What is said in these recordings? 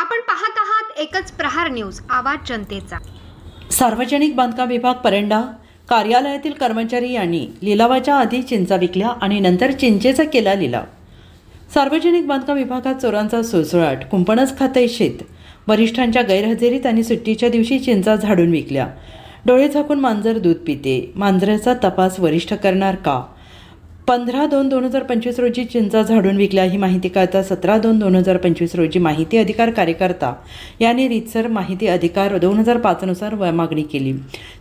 आपण पाहत आहात एकच प्रहार न्यूज, आवाज जनतेचा। सार्वजनिक बांधकाम विभाग परंडा कार्यालयातील कर्मचारी यांनी लिलावाच्या आधी चिंचा विकल्या आणि नंतर चिंचेचा केला लिलाव। सार्वजनिक बांधकाम विभागात चोरांचा सुळसुळाट, कुंपणच खाते शेत। वरिष्ठांच्या गैरहजेरीत आणि सुट्टीच्या दिवशी चिंचा झाडून विकल्या। डोळे झाकून मांजर दूध पिते, मांजराचा तपास वरिष्ठ करणार का? 15/2/2025 रोजी चिंचा झाडून विकल्या ही माहिती कळता 17/2/2025 रोजी माहिती अधिकार कार्यकर्ता यांनी रीतसर माहिती अधिकार 2005 नुसार मागणी केली।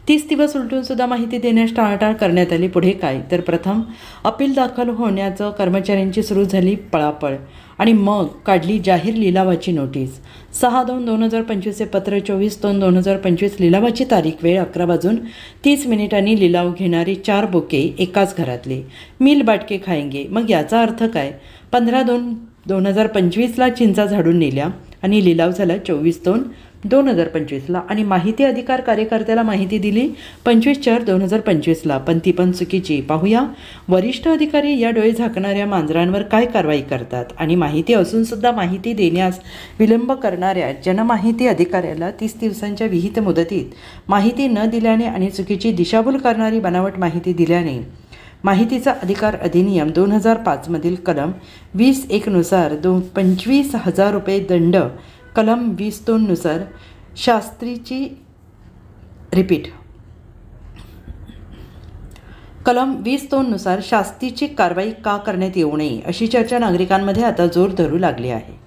30 दिवस उलटून सुद्धा माहिती देण्यास टाळाटाळ करण्यात आली। पुढे काय तर प्रथम अपील दाखल होण्याचं कर्मचाऱ्यांची सुरू झाली पळापळ आणि मग काढली जाहीर लिलावाची नोटीस। 6/2/2025 पत्र 24/2/2025 लिलावाची तारीख वेळ 11:30 लिलाव घेणारे 4 बोके एकाच घरातले मिल बाटके खाएंगे। मग याचा अर्थ काय? 15/2/2025 चिंचा झाडून नेल्या आणि लिलाव झाला 24/2/2025 आणि माहिती अधिकार कार्यकर्त्याला माहिती दिली 25/4/2025 पण ती पण चुकीची। पाहूया वरिष्ठ अधिकारी या डोळे झाकणाऱ्या मांजरांवर काय कारवाई करतात आणि माहिती असून सुद्धा माहिती देण्यास विलंब करणाऱ्या जनमाहिती अधिकाऱ्याला 30 दिवसांच्या विहित मुदतीत माहिती न दिल्याने आणि चुकीची दिशाभूल करणारी बनावट माहिती दिल्याने माहितीचा अधिकार अधिनियम 2005 मधील कलम 20(1) नुसार 25,000 रुपये दंड, कलम 20(2) नुसार कलम 20(2) नुसार शास्तीची कारवाई का करण्यात येऊ नये अशी चर्चा नागरिकांमध्ये आता जोर धरू लागली आहे।